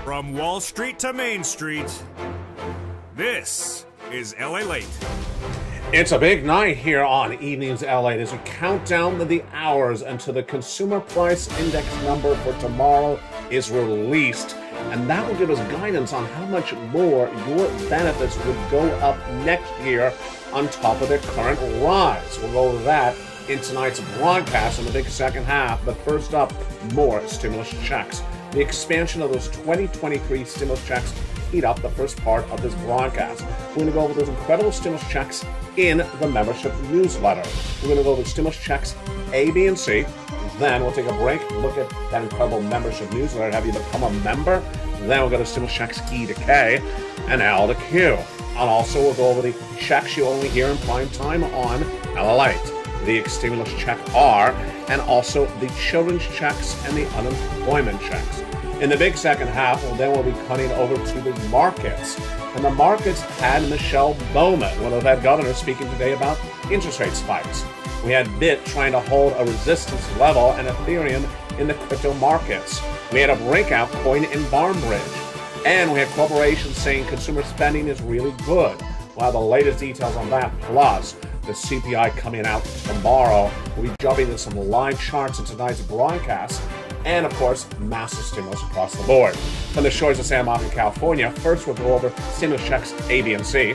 From Wall Street to Main Street, this is LALATE. It's a big night here on Evenings LA as we count down the hours until the consumer price index number for tomorrow is released. And that will give us guidance on how much more your benefits would go up next year on top of their current rise. We'll go over that in tonight's broadcast in the big second half. But first up, more stimulus checks. The expansion of those 2023 stimulus checks heat up the first part of this broadcast. We're going to go over those incredible stimulus checks in the membership newsletter. We're going to go over stimulus checks A, B, and C. Then we'll take a break, look at that incredible membership newsletter, have you become a member. Then we'll go to stimulus checks E to K and L to Q. And also we'll go over the checks you only hear in prime time on LALATE, the stimulus check R, and also the children's checks and the unemployment checks. In the big second half, we'll be cutting over to the markets. And the markets had Michelle Bowman, one of the Fed governors, speaking today about interest rate spikes. We had BIT trying to hold a resistance level and Ethereum in the crypto markets. We had a breakout coin in Barnbridge. And we had corporations saying consumer spending is really good. We'll have the latest details on that, plus the CPI coming out tomorrow. We'll be jumping into some live charts in tonight's broadcast. And, of course, massive stimulus across the board. From the shores of San Monica, California, first we'll go over stimulus checks A, B, and C.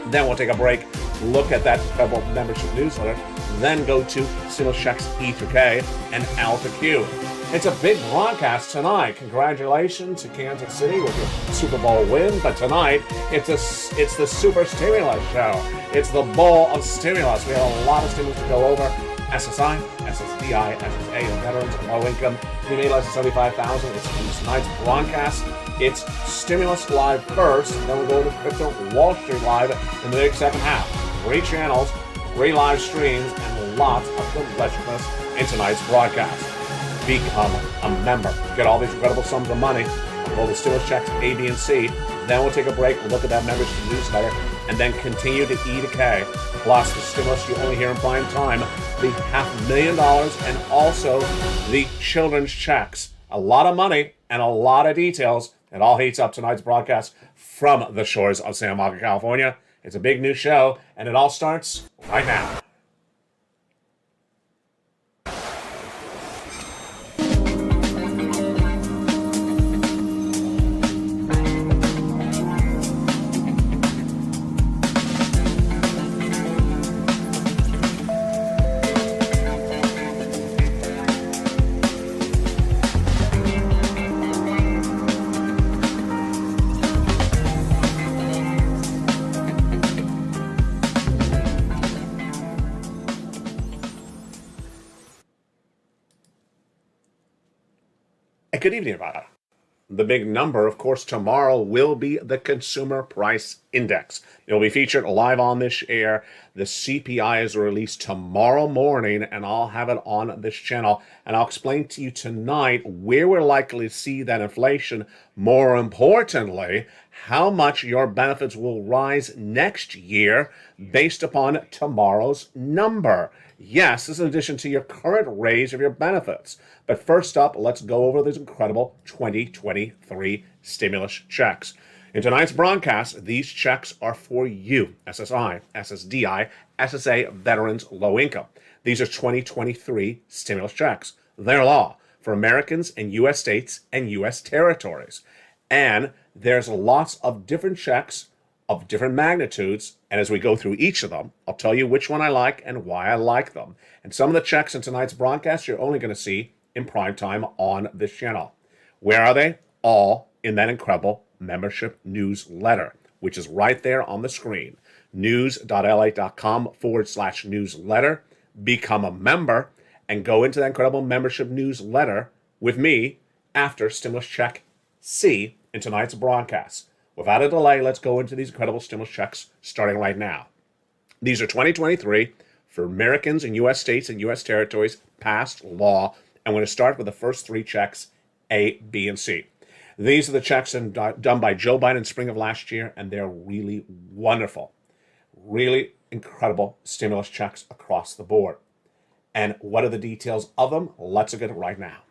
Then we'll take a break, look at that incredible membership newsletter, then go to stimulus checks E through K and L to Q. It's a big broadcast tonight. Congratulations to Kansas City with your Super Bowl win. But tonight, it's the Super Stimulus Show. It's the Bowl of Stimulus. We have a lot of stimulus to go over. SSI, SSDI, SSA, and veterans and low income. We made less than $75,000. It's tonight's broadcast. It's Stimulus Live first, and then we'll go to Crypto Wall Street Live in the big second half. 3 channels, 3 live streams, and lots of deliciousness in tonight's broadcast. Become a member. Get all these incredible sums of money. We'll go to stimulus checks A, B, and C. Then we'll take a break, look at that membership newsletter, and then continue to E to K. Plus the stimulus you only hear in prime time, the $500,000, and also the children's checks. A lot of money and a lot of details. It all heats up tonight's broadcast from the shores of San Monica, California. It's a big new show, and it all starts right now. Good evening, everybody. The big number, of course, tomorrow will be the Consumer Price Index. It'll be featured live on this air. The CPI is released tomorrow morning, and I'll have it on this channel. And I'll explain to you tonight where we're likely to see that inflation. More importantly, how much your benefits will rise next year based upon tomorrow's number. Yes, this is in addition to your current raise of your benefits. But first up, let's go over these incredible 2023 stimulus checks. In tonight's broadcast, these checks are for you, SSI, SSDI, SSA, veterans, low income. These are 2023 stimulus checks. They're law for Americans in U.S. states and U.S. territories. And there's lots of different checks of different magnitudes, and as we go through each of them, I'll tell you which one I like and why I like them. And some of the checks in tonight's broadcast you're only going to see in prime time on this channel. Where are they? All in that incredible membership newsletter, which is right there on the screen. news.la.com/newsletter. Become a member and go into that incredible membership newsletter with me after stimulus check C in tonight's broadcast. Without a delay, let's go into these incredible stimulus checks starting right now. These are 2023 for Americans in U.S. states and U.S. territories, passed law. I'm going to start with the first 3 checks, A, B, and C. These are the checks done by Joe Biden in spring of last year, and they're really wonderful. Really incredible stimulus checks across the board. And what are the details of them? Let's look at it right now.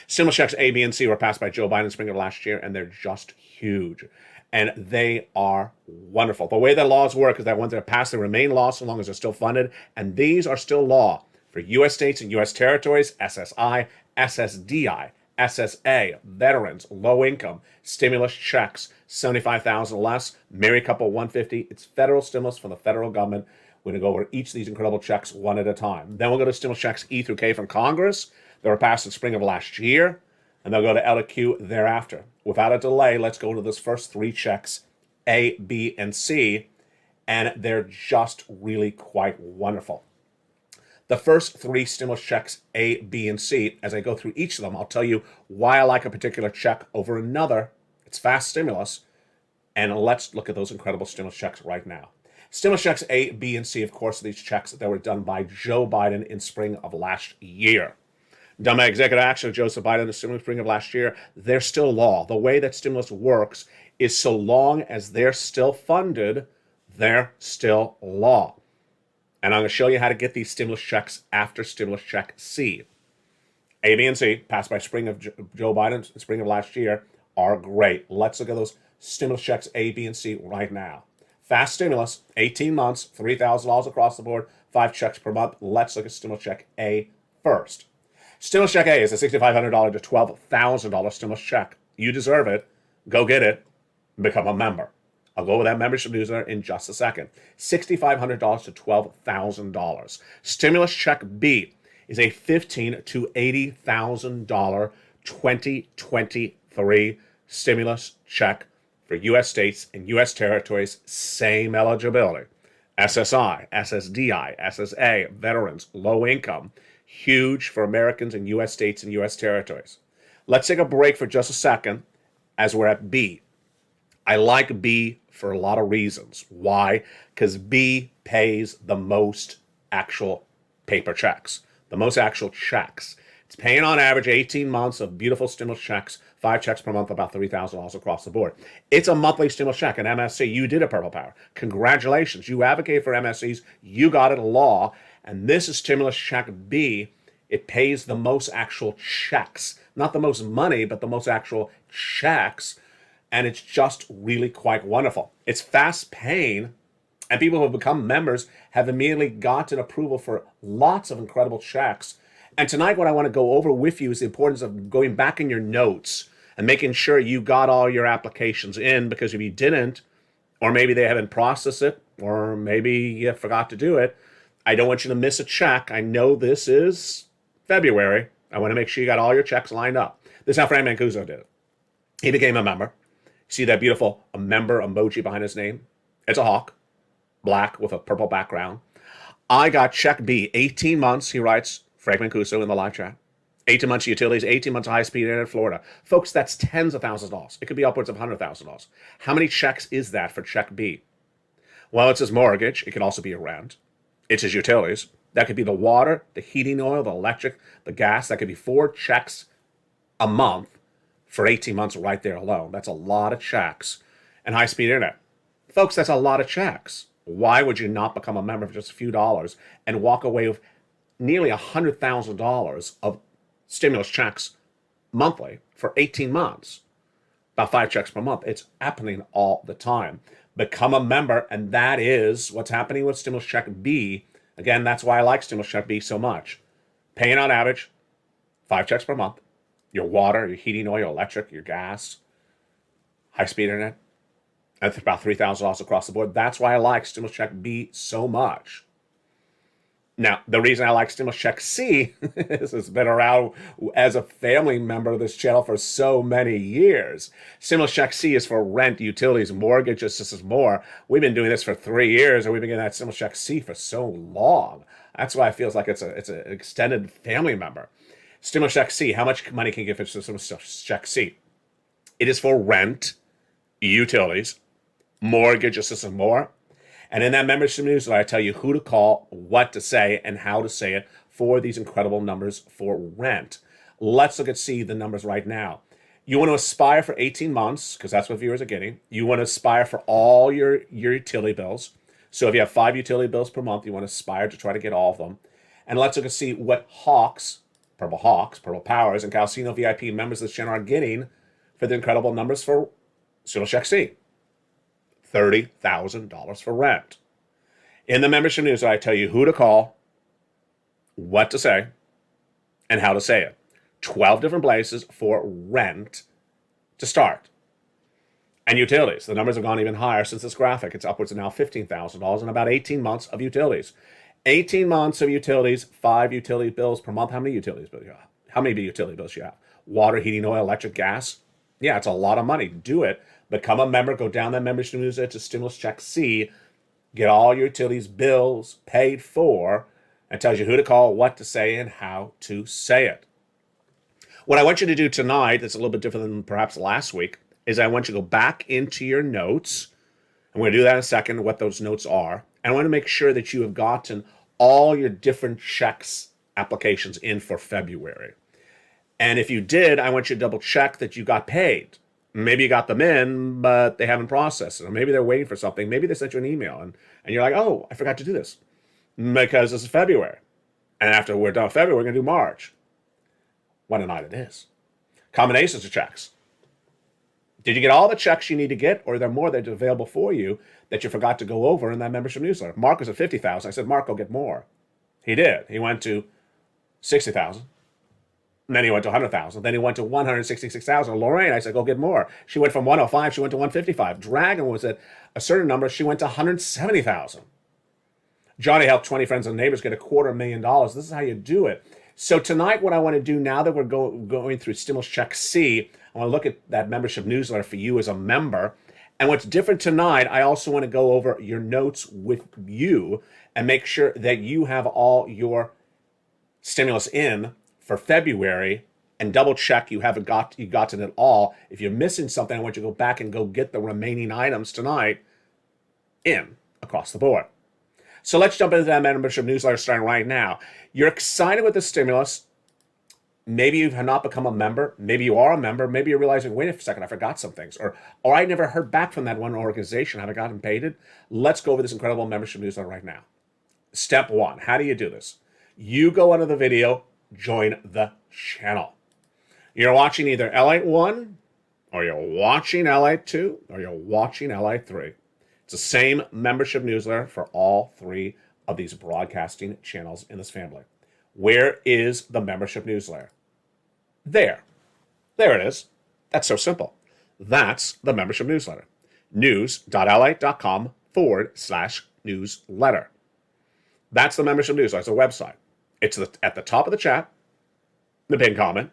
Stimulus checks A, B, and C were passed by Joe Biden in spring of last year, and they're just huge. And they are wonderful. The way that laws work is that once they're passed, they remain law so long as they're still funded. And these are still law for U.S. states and U.S. territories, SSI, SSDI, SSA, veterans, low income, stimulus checks, $75,000 less, married couple 150. It's federal stimulus from the federal government. We're going to go over each of these incredible checks one at a time. Then we'll go to stimulus checks E through K from Congress. They were passed in spring of last year, and they'll go to L to Q thereafter. Without a delay, let's go to those first three checks, A, B, and C, and they're just really quite wonderful. The first three stimulus checks, A, B, and C, as I go through each of them, I'll tell you why I like a particular check over another. It's fast stimulus, and let's look at those incredible stimulus checks right now. Stimulus checks A, B, and C, of course, are these checks that were done by Joe Biden in spring of last year. Done by executive action of Joseph Biden in the spring of last year, they're still law. The way that stimulus works is so long as they're still funded, they're still law. And I'm going to show you how to get these stimulus checks after stimulus check C. A, B, and C, passed by spring of Joe Biden in spring of last year, are great. Let's look at those stimulus checks A, B, and C right now. Fast stimulus, 18 months, $3,000 across the board, 5 checks per month. Let's look at stimulus check A first. Stimulus check A is a $6,500 to $12,000 stimulus check. You deserve it. Go get it. Become a member. I'll go over that membership newsletter in just a second. $6,500 to $12,000. Stimulus check B is a $15,000 to $80,000 2023 stimulus check for U.S. states and U.S. territories. Same eligibility. SSI, SSDI, SSA, veterans, low income. Huge for Americans in U.S. states and U.S. territories. Let's take a break for just a second as we're at B. I like B for a lot of reasons. Why? Because B pays the most actual paper checks, the most actual checks. It's paying on average 18 months of beautiful stimulus checks, 5 checks per month, about $3,000 across the board. It's a monthly stimulus check, an MSC. You did it, Purple Power. Congratulations. You advocate for MSCs. You got it, law. And this is stimulus check B. It pays the most actual checks. Not the most money, but the most actual checks. And it's just really quite wonderful. It's fast paying, and people who have become members have immediately gotten approval for lots of incredible checks. And tonight, what I want to go over with you is the importance of going back in your notes and making sure you got all your applications in, because if you didn't, or maybe they haven't processed it, or maybe you forgot to do it, I don't want you to miss a check. I know this is February. I want to make sure you got all your checks lined up. This is how Frank Mancuso did it. He became a member. See that beautiful member emoji behind his name? It's a hawk, black with a purple background. I got check B, 18 months, he writes, Frank Mancuso in the live chat. 18 months of utilities, 18 months of high-speed internet in Florida. Folks, that's tens of thousands of dollars. It could be upwards of $100,000. How many checks is that for check B? Well, it's his mortgage. It could also be a rent. It's his utilities. That could be the water, the heating oil, the electric, the gas. That could be 4 checks a month for 18 months right there alone. That's a lot of checks. And high-speed internet. Folks, that's a lot of checks. Why would you not become a member for just a few dollars and walk away with nearly $100,000 of stimulus checks monthly for 18 months? About 5 checks per month. It's happening all the time. Become a member, and that is what's happening with stimulus check B. Again, that's why I like stimulus check B so much. Paying on average 5 checks per month. Your water, your heating oil, your electric, your gas, high-speed internet. That's about $3,000 across the board. That's why I like stimulus check B so much. Now, the reason I like stimulus check C is it's been around as a family member of this channel for so many years. Stimulus check C is for rent, utilities, mortgages. This is more. We've been doing this for 3 years, and we've been getting that stimulus check C for so long. That's why it feels like it's an extended family member. Stimulus check C. How much money can you get for stimulus check C? It is for rent, utilities, mortgage assistance, more. And in that membership newsletter, I tell you who to call, what to say, and how to say it for these incredible numbers for rent. Let's look at see the numbers right now. You want to aspire for 18 months, because that's what viewers are getting. You want to aspire for all your utility bills. So if you have 5 utility bills per month, you want to aspire to try to get all of them. And let's look and see what hawks Purple Hawks, Purple Powers, and Calcino VIP members of this channel are getting for the incredible numbers for Stimulus Check C. $30,000 for rent. In the membership news, I tell you who to call, what to say, and how to say it. 12 different places for rent to start. And utilities. The numbers have gone even higher since this graphic. It's upwards of now $15,000 in about 18 months of utilities. 18 months of utilities, 5 utility bills per month. How many utilities bills do you have? How many utility bills do you have? Water, heating, oil, electric, gas? Yeah, it's a lot of money. Do it. Become a member. Go down that membership news to Stimulus Check C. Get all your utilities bills paid for, and tells you who to call, what to say, and how to say it. What I want you to do tonight, that's a little bit different than perhaps last week, is I want you to go back into your notes. I'm going to do that in a second, what those notes are. And I want to make sure that you have gotten all your different checks applications in for February. And if you did, I want you to double check that you got paid. Maybe you got them in, but they haven't processed it. Or maybe they're waiting for something. Maybe they sent you an email and you're like, oh, I forgot to do this because this is February. And after we're done with February, we're going to do March. What a night it is. Combinations of checks. Did you get all the checks you need to get, or are there more that are available for you that you forgot to go over in that membership newsletter? Mark was at 50,000. I said, Mark, go get more. He did. He went to 60,000. And then he went to 100,000. Then he went to 166,000. Lorraine, I said, go get more. She went from 105. She went to 155. Dragon was at a certain number. She went to 170,000. Johnny helped 20 friends and neighbors get $250,000. This is how you do it. So tonight, what I want to do now that we're going through Stimulus Check C, I want to look at that membership newsletter for you as a member. And what's different tonight, I also want to go over your notes with you and make sure that you have all your stimulus in for February, and double check you gotten it all. If you're missing something, I want you to go back and go get the remaining items tonight in across the board. So let's jump into that membership newsletter starting right now. You're excited with the stimulus. Maybe you have not become a member. Maybe you are a member. Maybe you're realizing, wait a second, I forgot some things. Or I never heard back from that one organization. Have I gotten paid? Let's go over this incredible membership newsletter right now. Step 1, how do you do this? You go under the video, join the channel. You're watching either LALATE 1, or you're watching LALATE 2, or you're watching LALATE 3. It's the same membership newsletter for all 3 of these broadcasting channels in this family. Where is the membership newsletter? There. There it is. That's so simple. That's the membership newsletter. news.lalate.com/newsletter. That's the membership newsletter. It's a website. It's at the top of the chat, the pinned comment,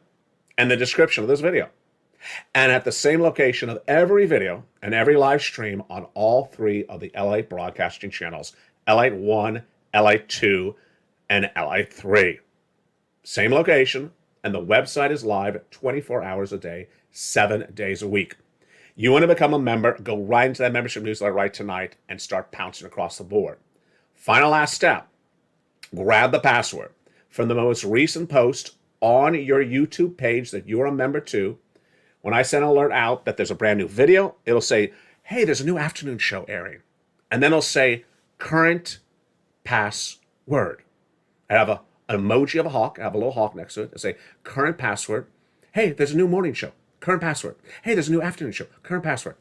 and the description of this video. And at the same location of every video and every live stream on all 3 of the LALATE broadcasting channels, LALATE 1, LALATE 2, and LALATE 3. Same location, and the website is live 24 hours a day, 7 days a week. You want to become a member, go right into that membership newsletter right tonight and start pouncing across the board. Final last step, grab the password from the most recent post on your YouTube page that you're a member to. When I send an alert out that there's a brand new video, it'll say, hey, there's a new afternoon show airing. And then it'll say, current password. I have an emoji of a hawk. I have a little hawk next to it. It'll say, current password. Hey, there's a new morning show. Current password. Hey, there's a new afternoon show. Current password.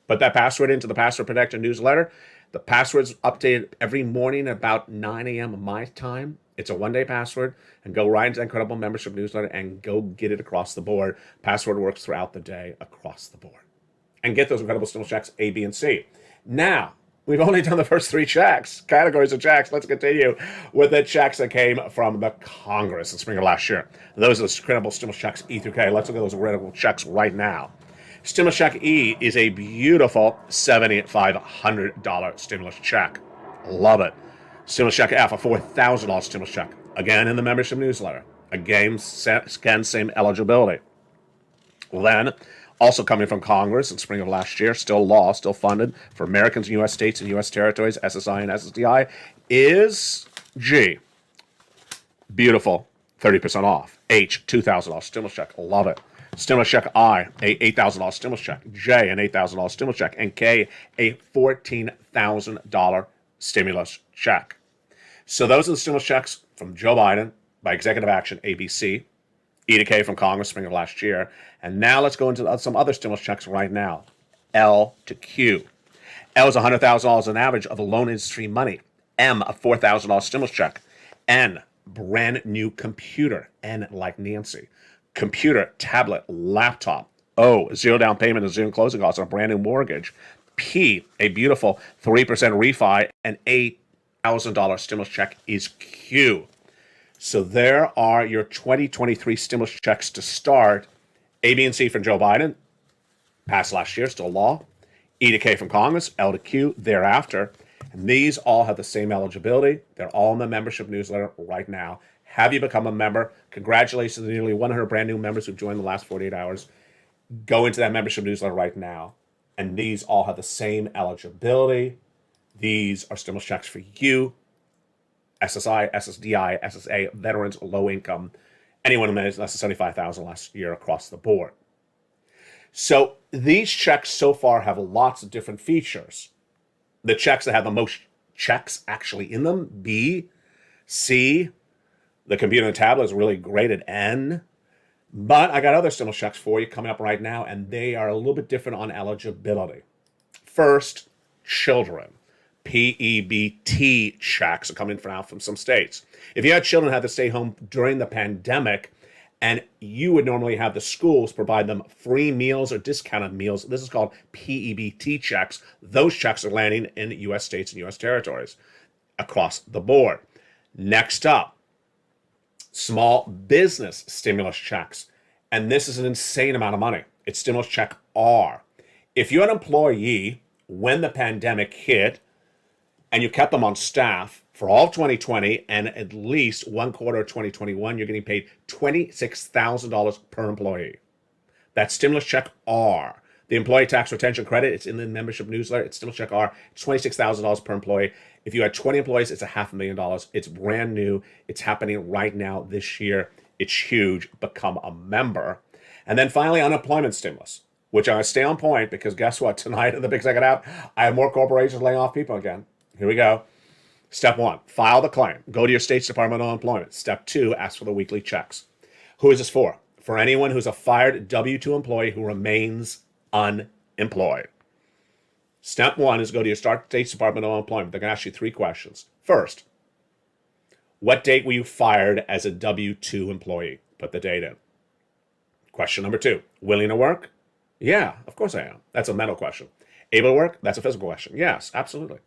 Put that password into the Password Protector newsletter. The password's updated every morning about 9 a.m. my time. It's a one-day password, and go right into that incredible membership newsletter and go get it across the board. Password works throughout the day across the board. And get those incredible stimulus checks A, B, and C. Now, we've only done the first 3 checks, categories of checks. Let's continue with the checks that came from the Congress in spring of last year. Those are the incredible stimulus checks E through K. Let's look at those incredible checks right now. Stimulus check E is a beautiful $7,500 stimulus check. Love it. Stimulus check F, a $4,000 stimulus check. Again, in the membership newsletter. Again, same eligibility. Then, also coming from Congress in spring of last year, still law, still funded for Americans in U.S. states and U.S. territories, SSI and SSDI, is G. Beautiful, 30% off. H, $2,000 stimulus check. Love it. Stimulus check I, a $8,000 stimulus check. J, an $8,000 stimulus check. And K, a $14,000 stimulus check. So those are the stimulus checks from Joe Biden, by executive action, ABC, E to K from Congress spring of last year. And now let's go into some other stimulus checks right now. L to Q. L is $100,000 on average of the loan industry money. M, a $4,000 stimulus check. N, brand new computer. N, like Nancy. Computer, tablet, laptop. O, zero down payment and zero closing costs on a brand new mortgage. P, a beautiful 3% refi. And $8,000 stimulus check is Q. So there are your 2023 stimulus checks to start. A, B, and C from Joe Biden, passed last year, still law. E to K from Congress, L to Q thereafter. And these all have the same eligibility. They're all in the membership newsletter right now. Have you become a member? Congratulations to the nearly 100 brand new members who've joined in the last 48 hours. Go into that membership newsletter right now. And these all have the same eligibility. These are stimulus checks for you. SSI, SSDI, SSA, veterans, low income, anyone who made less than $75,000 last year across the board. So these checks so far have lots of different features. The checks that have the most checks actually in them, B, C, the computer and tablet is really great at N. But I got other stimulus checks for you coming up right now, and they are a little bit different on eligibility. First, children. PEBT checks are coming out from some states. If you had children who had to stay home during the pandemic, and you would normally have the schools provide them free meals or discounted meals, this is called PEBT checks. Those checks are landing in U.S. states and U.S. territories across the board. Next up, small business stimulus checks. And this is an insane amount of money. It's stimulus check R. If you're an employee when the pandemic hit, and you kept them on staff for all of 2020 and at least one quarter of 2021, you're getting paid $26,000 per employee. That's stimulus check R. The employee tax retention credit, it's in the membership newsletter. It's stimulus check R. It's $26,000 per employee. If you had 20 employees, it's $500,000. It's brand new. It's happening right now this year. It's huge. Become a member. And then finally, unemployment stimulus, which I'm going to stay on point because guess what? Tonight in the Big Second Half, I have more corporations laying off people again. Here we go. Step 1, file the claim. Go to your state's Department of Employment. Step 2, ask for the weekly checks. Who is this for? For anyone who's a fired W-2 employee who remains unemployed. Step 1 is go to your state's Department of Employment. They're going to ask you 3 questions. First, what date were you fired as a W-2 employee? Put the date in. Question number 2, willing to work? Yeah, of course I am. That's a mental question. Able to work? That's a physical question. Yes, absolutely.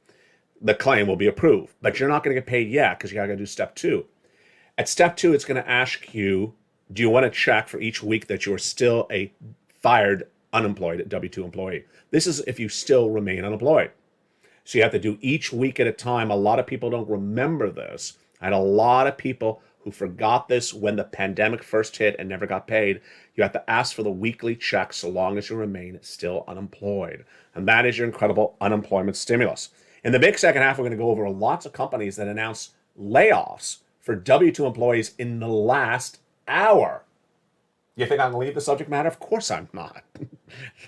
The claim will be approved, but you're not going to get paid yet because you got to do step 2. At step 2, it's going to ask you, do you want to check for each week that you're still a fired, unemployed W-2 employee? This is if you still remain unemployed. So you have to do each week at a time. A lot of people don't remember this. I had a lot of people who forgot this when the pandemic first hit and never got paid. You have to ask for the weekly check so long as you remain still unemployed. And that is your incredible unemployment stimulus. In the Big Second Half, we're going to go over lots of companies that announced layoffs for W-2 employees in the last hour. You think I'm going to leave the subject matter? Of course I'm not.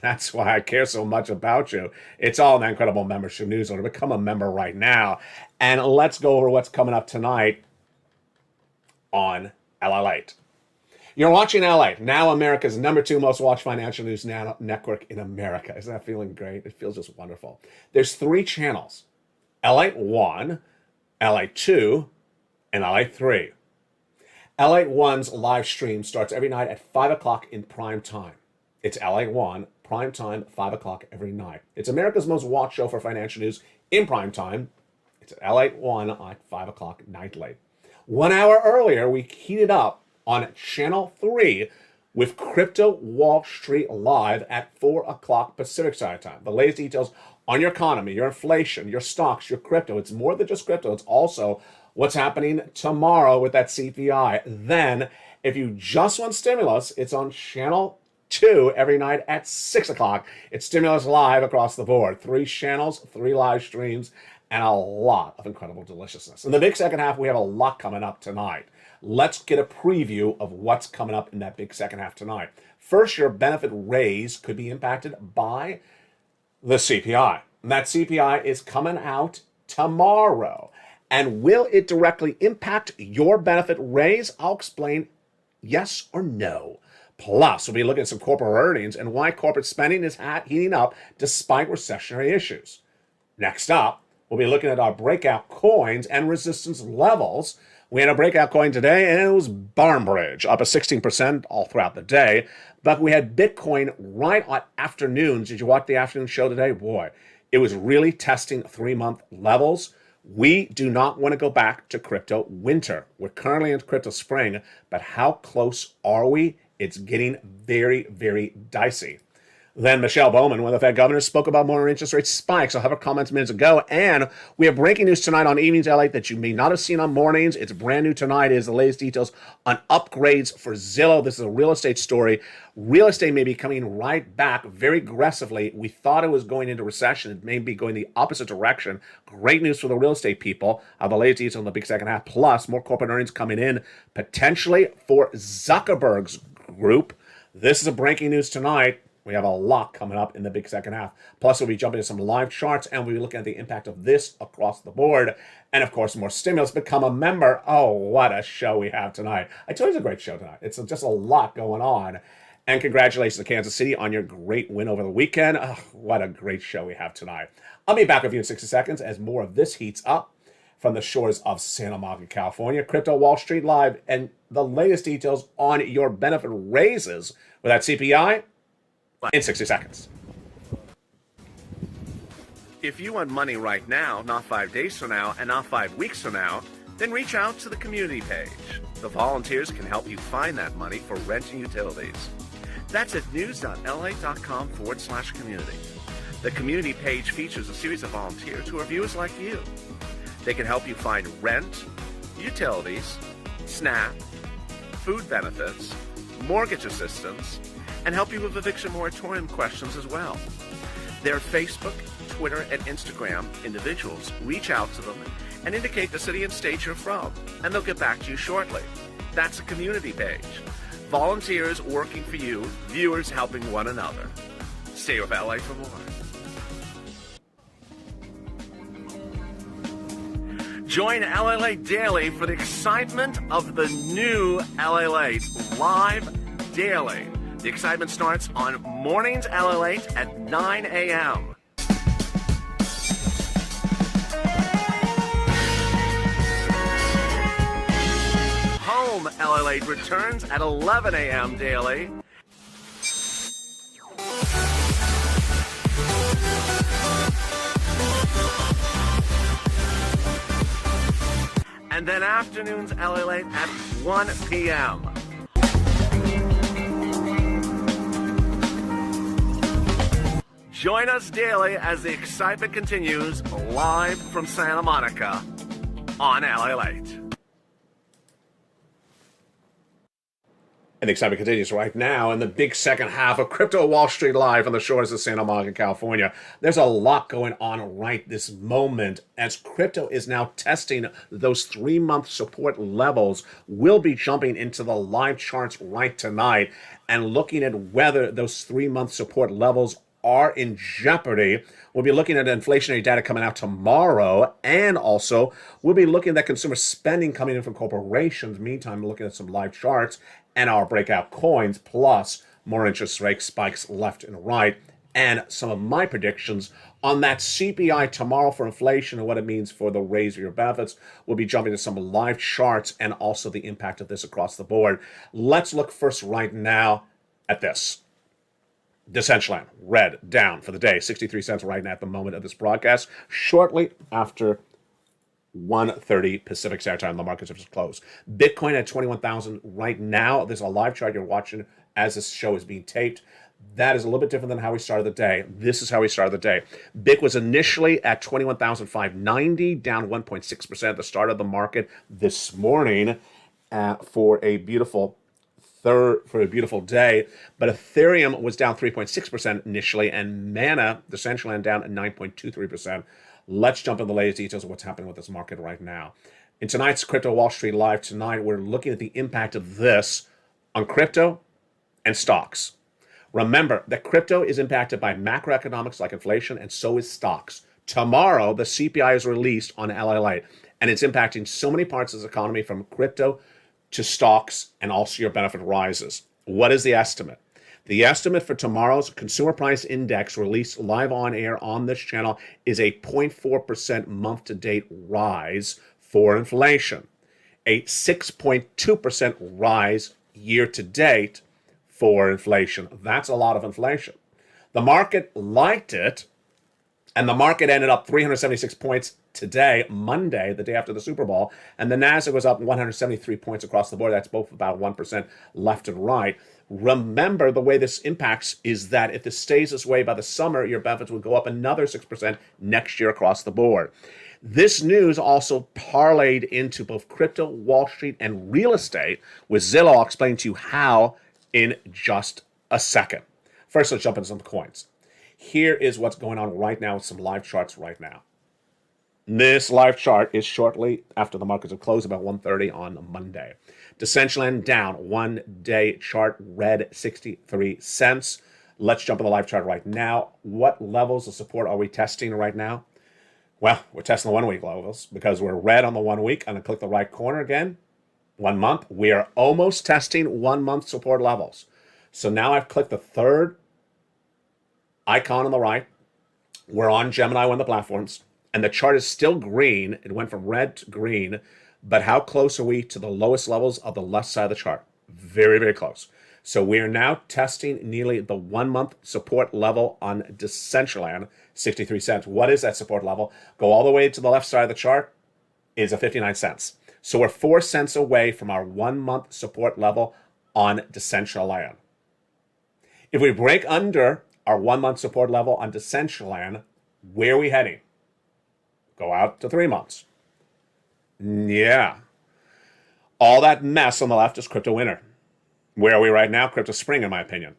That's why I care so much about you. It's all in that incredible membership newsletter. Become a member right now. And let's go over what's coming up tonight on LALATE. You're watching LALATE, now America's #2 most watched financial news network in America. Isn't that feeling great? It feels just wonderful. There's 3 channels, LALATE 1, LALATE 2, and LALATE 3. LALATE 1's live stream starts every night at 5 o'clock in prime time. It's LALATE 1, prime time, 5 o'clock every night. It's America's most watched show for financial news in prime time. It's LALATE 1 at 5 o'clock nightly. 1 hour earlier, we heated up on Channel 3 with Crypto Wall Street Live at 4 o'clock Pacific Standard Time. The latest details on your economy, your inflation, your stocks, your crypto. It's more than just crypto. It's also what's happening tomorrow with that CPI. Then, if you just want stimulus, it's on Channel 2 every night at 6 o'clock. It's Stimulus Live across the board. 3 channels, 3 live streams, and a lot of incredible deliciousness. In the Big Second Half, we have a lot coming up tonight. Let's get a preview of what's coming up in that Big Second Half tonight. First, your benefit raise could be impacted by the CPI. And that CPI is coming out tomorrow. And will it directly impact your benefit raise? I'll explain yes or no. Plus, we'll be looking at some corporate earnings and why corporate spending is heating up despite recessionary issues. Next up, we'll be looking at our breakout coins and resistance levels. We had a breakout coin today, and it was Barnbridge, up at 16% all throughout the day. But we had Bitcoin right on afternoons. Did you watch the afternoon show today? Boy, it was really testing 3-month levels. We do not want to go back to crypto winter. We're currently in crypto spring, but how close are we? It's getting very, very dicey. Then Michelle Bowman, one of the Fed governors, spoke about more interest rate spikes. I'll have her comments minutes ago. And we have breaking news tonight on Evenings LA that you may not have seen on mornings. It's brand new tonight. It is the latest details on upgrades for Zillow. This is a real estate story. Real estate may be coming right back very aggressively. We thought it was going into recession. It may be going the opposite direction. Great news for the real estate people. The latest details on the big second half. Plus, more corporate earnings coming in potentially for Zuckerberg's group. This is a breaking news tonight. We have a lot coming up in the big second half. Plus, we'll be jumping into some live charts, and we'll be looking at the impact of this across the board. And, of course, more stimulus. Become a member. Oh, what a show we have tonight. I told you it's a great show tonight. It's just a lot going on. And congratulations to Kansas City on your great win over the weekend. Oh, what a great show we have tonight. I'll be back with you in 60 seconds as more of this heats up from the shores of Santa Monica, California. Crypto Wall Street Live and the latest details on your benefit raises with that CPI in 60 seconds. If you want money right now, not 5 days from now, and not 5 weeks from now, then reach out to the community page. The volunteers can help you find that money for rent and utilities. That's at news.la.com/community. The community page features a series of volunteers who are viewers like you. They can help you find rent, utilities, SNAP, food benefits, mortgage assistance, and help you with eviction moratorium questions as well. Their Facebook, Twitter, and Instagram individuals reach out to them and indicate the city and state you're from, and they'll get back to you shortly. That's a community page. Volunteers working for you, viewers helping one another. Stay with LA for more. Join LALATE Daily for the excitement of the new LALATE live daily. The excitement starts on mornings LALATE at 9 a.m. Home LALATE returns at 11 a.m. daily. And then afternoons LALATE at 1 p.m. Join us daily as the excitement continues live from Santa Monica on LALATE. And the excitement continues right now in the big second half of Crypto Wall Street Live on the shores of Santa Monica, California. There's a lot going on right this moment as crypto is now testing those 3-month support levels. We'll be jumping into the live charts right tonight and looking at whether those 3-month support levels are in jeopardy. We'll be looking at inflationary data coming out tomorrow, and also we'll be looking at that consumer spending coming in from corporations. Meantime, looking at some live charts and our breakout coins, plus more interest rate spikes left and right, and some of my predictions on that CPI tomorrow for inflation and what it means for the raise of your benefits. We'll be jumping to some live charts and also the impact of this across the board. Let's look first right now at this. Decentraland, red, down for the day, 63 cents right now at the moment of this broadcast, shortly after 1:30 Pacific Standard Time. The markets have just closed. Bitcoin at 21,000 right now. There's a live chart you're watching as this show is being taped. That is a little bit different than how we started the day. This is how we started the day. Bitcoin was initially at 21,590, down 1.6% at the start of the market this morning for a beautiful day, but Ethereum was down 3.6% initially, and Mana, the Decentraland, down at 9.23%. Let's jump into the latest details of what's happening with this market right now. In tonight's Crypto Wall Street Live tonight, we're looking at the impact of this on crypto and stocks. Remember that crypto is impacted by macroeconomics like inflation, and so is stocks. Tomorrow, the CPI is released on LALATE. And it's impacting so many parts of the economy, from crypto to stocks, and also your benefit rises. What is the estimate? The estimate for tomorrow's consumer price index, released live on air on this channel, is a 0.4% month-to-date rise for inflation, a 6.2% rise year-to-date for inflation. That's a lot of inflation. The market liked it, and the market ended up 376 points today, Monday, the day after the Super Bowl, and the Nasdaq was up 173 points across the board. That's both about 1% left and right. Remember, the way this impacts is that if this stays this way by the summer, your benefits will go up another 6% next year across the board. This news also parlayed into both crypto, Wall Street, and real estate, with Zillow. I'll explain to you how in just a second. First, let's jump into some coins. Here is what's going on right now with some live charts right now. This live chart is shortly after the markets have closed, about 1:30 on Monday. Decentraland down, 1-day chart, red 63 cents. Let's jump in the live chart right now. What levels of support are we testing right now? Well, we're testing the 1 week levels because we're red on the 1 week. I'm going to click the right corner again. 1 month. We are almost testing 1 month support levels. So now I've clicked the third icon on the right. We're on Gemini, one of the platforms, and the chart is still green. It went from red to green, but how close are we to the lowest levels of the left side of the chart? Very, very close. So we are now testing nearly the 1 month support level on Decentraland, 63 cents. What is that support level? Go all the way to the left side of the chart, is a 59 cents. So we're 4 cents away from our 1 month support level on Decentraland. If we break under our 1 month support level on Decentraland, where are we heading? Go out to 3 months. Yeah. All that mess on the left is crypto winter. Where are we right now? Crypto spring, in my opinion.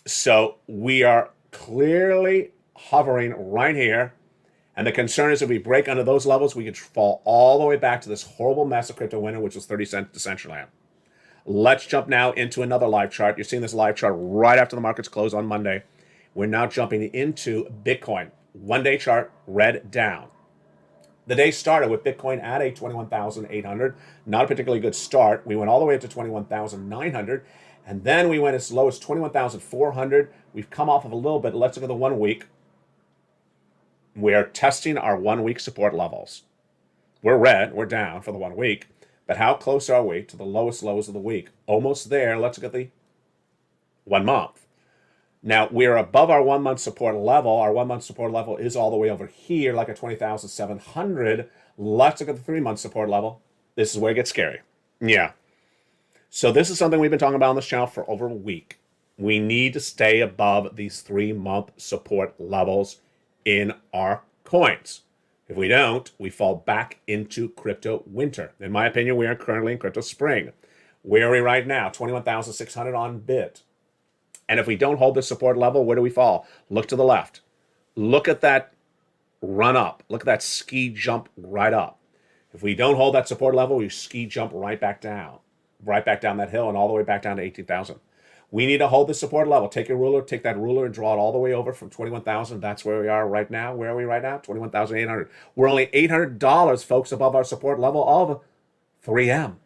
So we are clearly hovering right here. And the concern is if we break under those levels, we could fall all the way back to this horrible mess of crypto winter, which was 30 cents Decentraland. Let's jump now into another live chart. You're seeing this live chart right after the markets close on Monday. We're now jumping into Bitcoin. 1 day chart, red down. The day started with Bitcoin at a 21,800. Not a particularly good start. We went all the way up to 21,900. And then we went as low as 21,400. We've come off of a little bit. Let's look at the 1 week. We're testing our 1 week support levels. We're red. We're down for the 1 week. But how close are we to the lowest lows of the week? Almost there. Let's look at the 1 month. Now, we're above our 1 month support level. Our 1 month support level is all the way over here, like at 20,700. Let's look at the 3 month support level. This is where it gets scary. Yeah. So this is something we've been talking about on this channel for over a week. We need to stay above these 3 month support levels in our coins. If we don't, we fall back into crypto winter. In my opinion, we are currently in crypto spring. Where are we right now? 21,600 on Bit. And if we don't hold this support level, where do we fall? Look to the left. Look at that run up. Look at that ski jump right up. If we don't hold that support level, we ski jump right back down that hill and all the way back down to 18,000. We need to hold the support level. Take your ruler, take that ruler and draw it all the way over from 21,000. That's where we are right now. Where are we right now? 21,800. We're only $800, folks, above our support level of 3M.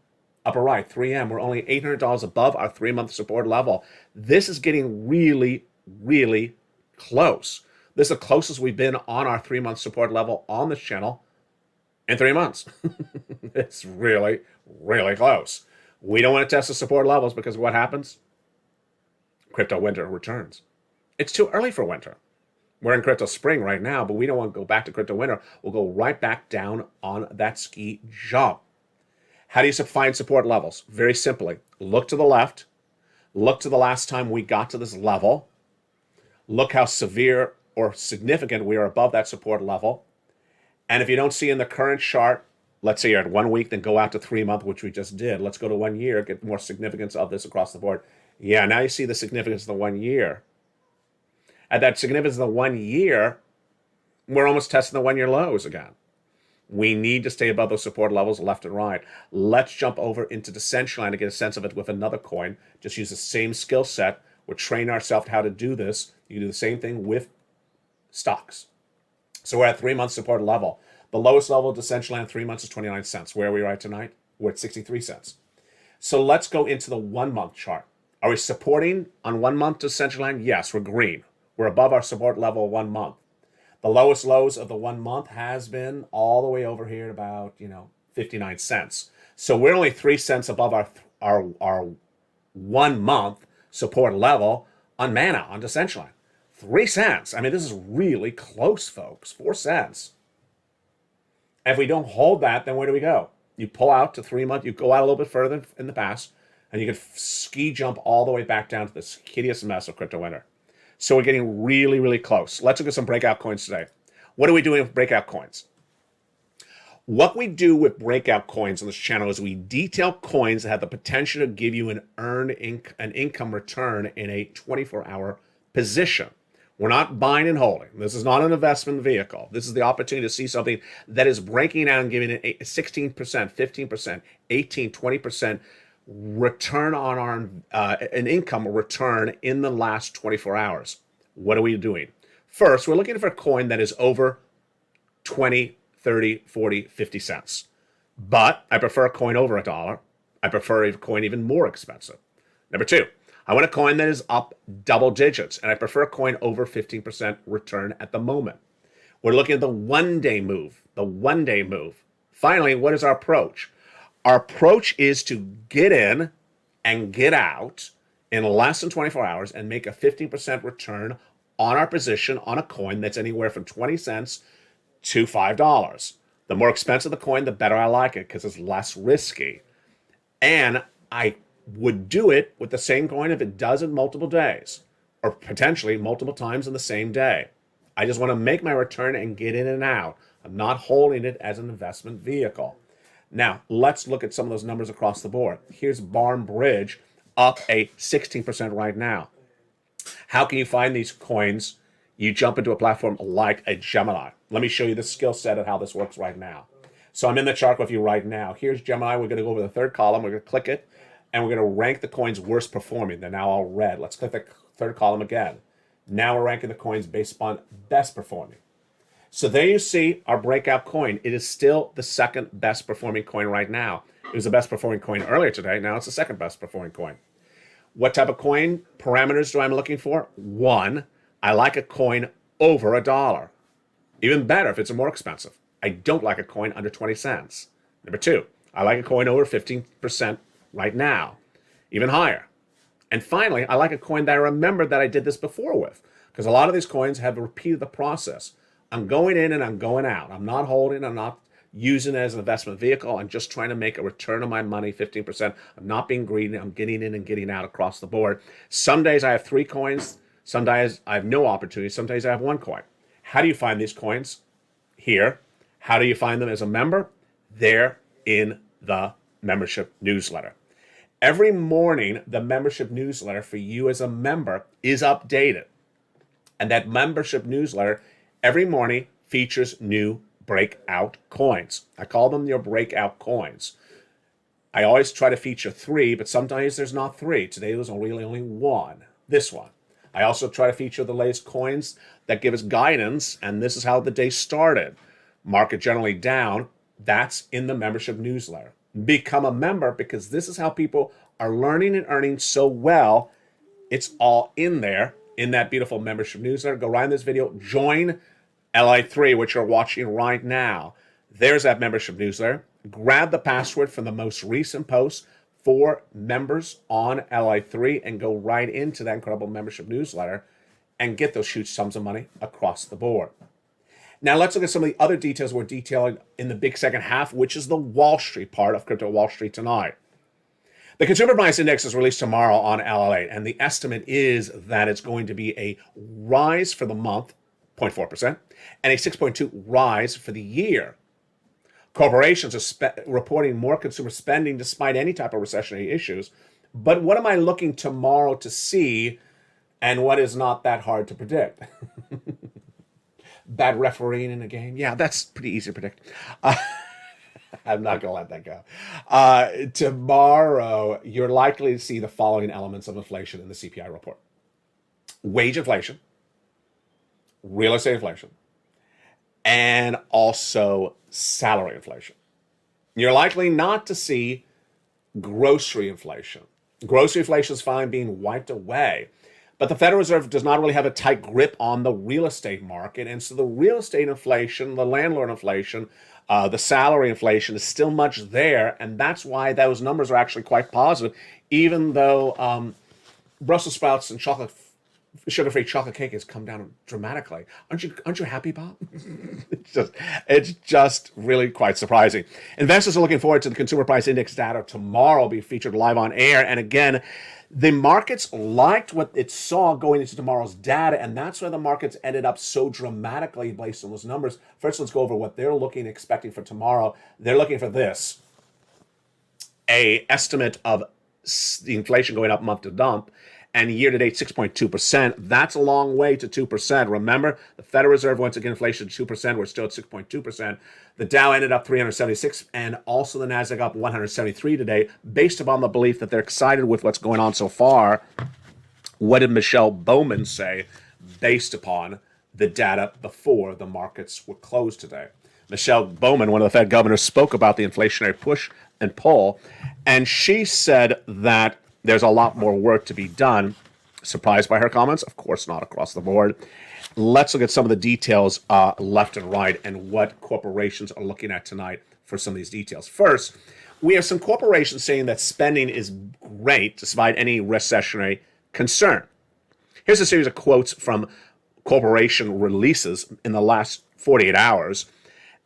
Upper right, 3M. We're only $800 above our 3 month support level. This is getting really, really close. This is the closest we've been on our 3 month support level on this channel in 3 months. It's really, really close. We don't want to test the support levels because what happens? Crypto winter returns. It's too early for winter. We're in crypto spring right now, but we don't want to go back to crypto winter. We'll go right back down on that ski jump. How do you find support levels? Very simply, look to the left. Look to the last time we got to this level. Look how severe or significant we are above that support level. And if you don't see in the current chart, let's say you're at 1 week, then go out to 3 month, which we just did. Let's go to 1 year, get more significance of this across the board. Yeah, now you see the significance of the 1 year. At that significance of the 1 year, we're almost testing the 1 year lows again. We need to stay above those support levels left and right. Let's jump over into Decentraland to get a sense of it with another coin. Just use the same skill set. We're training ourselves how to do this. You can do the same thing with stocks. So we're at 3 month support level. The lowest level of Decentraland 3 months is 29 cents. Where are we right tonight? We're at 63 cents. So let's go into the 1 month chart. Are we supporting on 1 month Decentraland? Yes, we're green. We're above our support level 1 month. The lowest lows of the 1 month has been all the way over here at about, 59 cents. So we're only 3 cents above our 1 month support level on Mana, on Decentraland. 3 cents. I mean, this is really close, folks. 4 cents. If we don't hold that, then where do we go? You pull out to 3 months, you go out a little bit further in the past, and you can ski jump all the way back down to this hideous mess of crypto winter. So we're getting really, really close. Let's look at some breakout coins today. What are we doing with breakout coins? What we do with breakout coins on this channel is we detail coins that have the potential to give you an income return in a 24-hour position. We're not buying and holding. This is not an investment vehicle. This is the opportunity to see something that is breaking out and giving it a 16%, 15%, 18%, 20% return on our an income return in the last 24 hours. What are we doing? First, we're looking for a coin that is over 20, 30, 40, 50 cents. But I prefer a coin over $1. I prefer a coin even more expensive. Number two, I want a coin that is up double digits, and I prefer a coin over 15% return at the moment. We're looking at the 1 day move, the 1 day move. Finally, what is our approach? Our approach is to get in and get out in less than 24 hours and make a 15% return on our position on a coin that's anywhere from 20 cents to $5. The more expensive the coin, the better I like it because it's less risky. And I would do it with the same coin if it does in multiple days or potentially multiple times in the same day. I just want to make my return and get in and out. I'm not holding it as an investment vehicle. Now, let's look at some of those numbers across the board. Here's Barn Bridge, up a 16% right now. How can you find these coins? You jump into a platform like a Gemini. Let me show you the skill set of how this works right now. So I'm in the chart with you right now. Here's Gemini. We're going to go over the third column. We're going to click it, and we're going to rank the coins worst performing. They're now all red. Let's click the third column again. Now we're ranking the coins based upon best performing. So there you see our breakout coin. It is still the second best performing coin right now. It was the best performing coin earlier today. Now it's the second best performing coin. What type of coin parameters do I'm looking for? One, I like a coin over $1. Even better if it's more expensive. I don't like a coin under 20 cents. Number two, I like a coin over 15% right now. Even higher. And finally, I like a coin that I remember that I did this before with. Because a lot of these coins have repeated the process. I'm going in and I'm going out. I'm not holding. I'm not using it as an investment vehicle. I'm just trying to make a return on my money, 15%. I'm not being greedy. I'm getting in and getting out across the board. Some days I have 3 coins. Some days I have no opportunity. Some days I have 1 coin. How do you find these coins? Here. How do you find them as a member? They're in the membership newsletter. Every morning, the membership newsletter for you as a member is updated. And that membership newsletter every morning features new breakout coins. I call them your breakout coins. I always try to feature 3, but sometimes there's not 3. Today was really only 1. This one. I also try to feature the latest coins that give us guidance, and this is how the day started. Market generally down. That's in the membership newsletter. Become a member because this is how people are learning and earning so well. It's all in there in that beautiful membership newsletter. Go right in this video. Join LA3, which you're watching right now. There's that membership newsletter. Grab the password from the most recent post for members on LA3 and go right into that incredible membership newsletter and get those huge sums of money across the board. Now let's look at some of the other details we're detailing in the big second half, which is the Wall Street part of Crypto Wall Street tonight. The Consumer Price Index is released tomorrow on LALATE, and the estimate is that it's going to be a rise for the month, 0.4%, and a 6.2 rise for the year. Corporations are reporting more consumer spending despite any type of recessionary issues. But what am I looking tomorrow to see, and what is not that hard to predict? Bad refereeing in a game? Yeah, that's pretty easy to predict. I'm not going to let that go. Tomorrow, you're likely to see the following elements of inflation in the CPI report. Wage inflation, real estate inflation, and also salary inflation. You're likely not to see grocery inflation. Grocery inflation is fine being wiped away. But the Federal Reserve does not really have a tight grip on the real estate market. And so the real estate inflation, the landlord inflation, the salary inflation is still much there. And that's why those numbers are actually quite positive, even though Brussels sprouts and sugar-free chocolate cake has come down dramatically. Aren't you happy, Bob? it's just really quite surprising. Investors are looking forward to the consumer price index data tomorrow, be featured live on air. And again, the markets liked what it saw going into tomorrow's data, and that's why the markets ended up so dramatically based on those numbers. First, let's go over what they're expecting for tomorrow. They're looking for this: a estimate of the inflation going up month to month, and year-to-date 6.2%. That's a long way to 2%. Remember, the Federal Reserve went to get inflation to 2%. We're still at 6.2%. The Dow ended up 376, and also the Nasdaq up 173 today, based upon the belief that they're excited with what's going on so far. What did Michelle Bowman say based upon the data before the markets were closed today? Michelle Bowman, one of the Fed governors, spoke about the inflationary push and pull, and she said that there's a lot more work to be done. Surprised by her comments? Of course not, across the board. Let's look at some of the details left and right and what corporations are looking at tonight for some of these details. First, we have some corporations saying that spending is great despite any recessionary concern. Here's a series of quotes from corporation releases in the last 48 hours.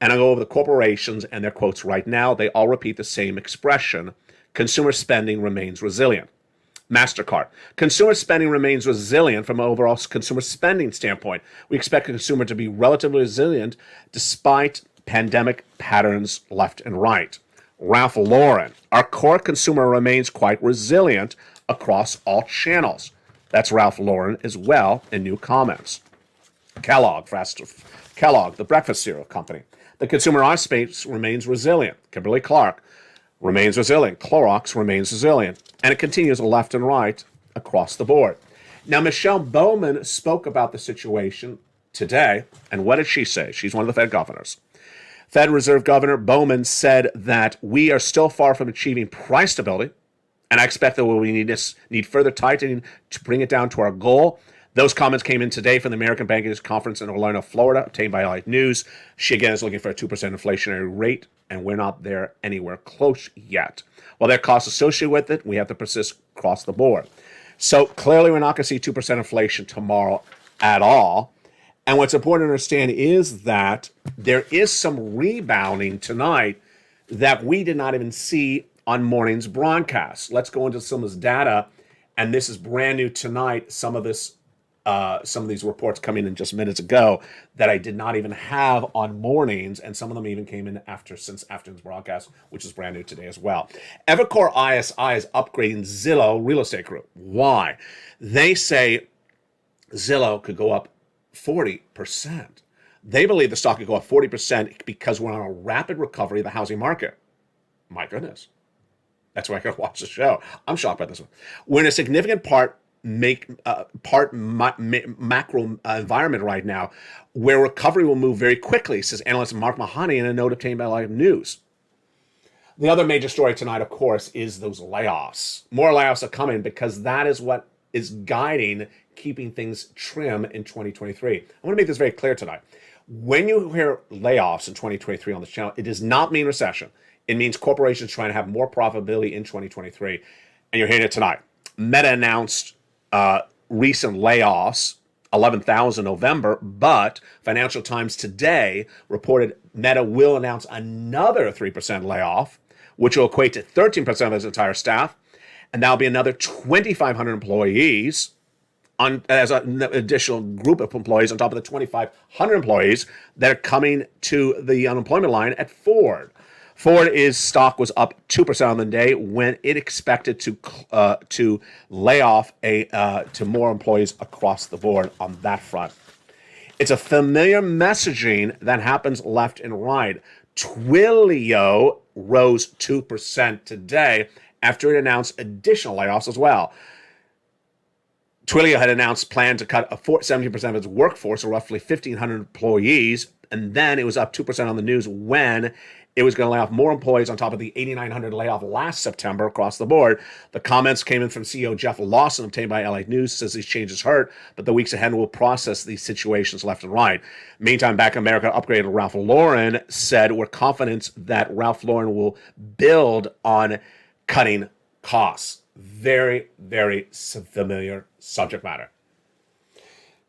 And I'll go over the corporations and their quotes right now. They all repeat the same expression: consumer spending remains resilient. MasterCard: consumer spending remains resilient from an overall consumer spending standpoint. We expect consumer to be relatively resilient despite pandemic patterns left and right. Ralph Lauren: our core consumer remains quite resilient across all channels. That's Ralph Lauren as well in new comments. Kellogg, the breakfast cereal company: the consumer eye space remains resilient. Kimberly-Clark remains resilient. Clorox remains resilient. And it continues left and right across the board. Now, Michelle Bowman spoke about the situation today, and what did she say? She's one of the Fed governors. Fed Reserve Governor Bowman said that we are still far from achieving price stability, and I expect that we need further tightening to bring it down to our goal. Those comments came in today from the American Bankers Conference in Orlando, Florida, obtained by LALATE News. She again is looking for a 2% inflationary rate, and we're not there anywhere close yet. While there are costs associated with it, we have to persist across the board. So clearly we're not going to see 2% inflation tomorrow at all. And what's important to understand is that there is some rebounding tonight that we did not even see on morning's broadcast. Let's go into some of this data, and this is brand new tonight. Some of these reports coming in just minutes ago that I did not even have on mornings, and some of them even came in since afternoon's broadcast, which is brand new today as well. Evercore ISI is upgrading Zillow Real Estate Group. Why? They say Zillow could go up 40%. They believe the stock could go up 40% because we're on a rapid recovery of the housing market. My goodness. That's why I gotta watch the show. I'm shocked by this one. We're in a significant macro environment right now where recovery will move very quickly, says analyst Mark Mahoney in a note obtained by LALATE News. The other major story tonight, of course, is those layoffs. More layoffs are coming because that is what is guiding keeping things trim in 2023. I want to make this very clear tonight. When you hear layoffs in 2023 on this channel, it does not mean recession. It means corporations trying to have more profitability in 2023. And you're hearing it tonight. Meta announced recent layoffs, 11,000 November, but Financial Times today reported Meta will announce another 3% layoff, which will equate to 13% of its entire staff, and that'll be another 2,500 employees as an additional group of employees on top of the 2,500 employees that are coming to the unemployment line at Ford. Ford's stock was up 2% on the day when it expected to lay off to more employees across the board on that front. It's a familiar messaging that happens left and right. Twilio rose 2% today after it announced additional layoffs as well. Twilio had announced plan to cut 17% of its workforce, or roughly 1,500 employees, and then it was up 2% on the news when it was going to lay off more employees on top of the 8,900 layoff last September across the board. The comments came in from CEO Jeff Lawson, obtained by LA News, says these changes hurt, but the weeks ahead will process these situations left and right. Meantime, Back in America upgraded Ralph Lauren said, we're confident that Ralph Lauren will build on cutting costs. Very, very familiar subject matter.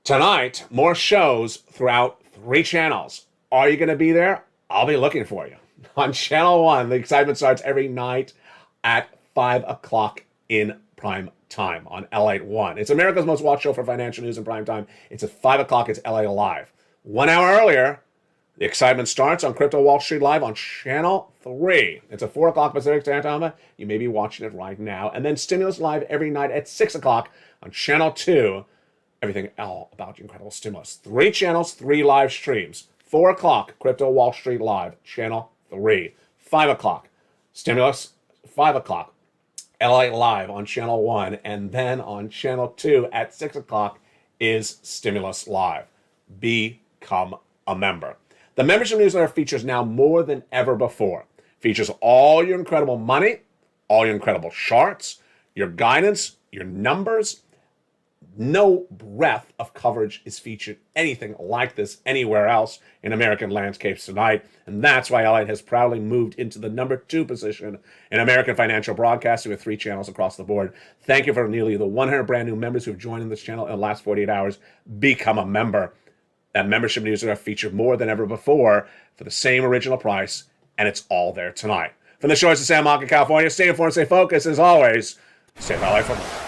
Tonight, more shows throughout 3 channels. Are you going to be there? I'll be looking for you. On Channel 1, the excitement starts every night at 5 o'clock in prime time on LATE 1. It's America's most watched show for financial news in prime time. It's at 5 o'clock. It's LA Live. 1 hour earlier, the excitement starts on Crypto Wall Street Live on Channel 3. It's at 4 o'clock Pacific Standard Time. You may be watching it right now. And then Stimulus Live every night at 6 o'clock on Channel 2. Everything all about incredible stimulus. 3 channels, 3 live streams. 4 o'clock, Crypto Wall Street Live, Channel 3. 5 o'clock, Stimulus. 5 o'clock, LA Live on Channel 1. And then on Channel 2 at 6 o'clock is Stimulus Live. Become a member. The membership newsletter features now more than ever before. Features all your incredible money, all your incredible charts, your guidance, your numbers. No breadth of coverage is featured anything like this anywhere else in American landscapes tonight. And that's why LATE has proudly moved into the number 2 position in American financial broadcasting with 3 channels across the board. Thank you for nearly the 100 brand new members who have joined in this channel in the last 48 hours. Become a member. That membership newsletter featured more than ever before for the same original price, and it's all there tonight. From the shores of San Marcos, California, stay informed, stay focused. As always, stay LA for more.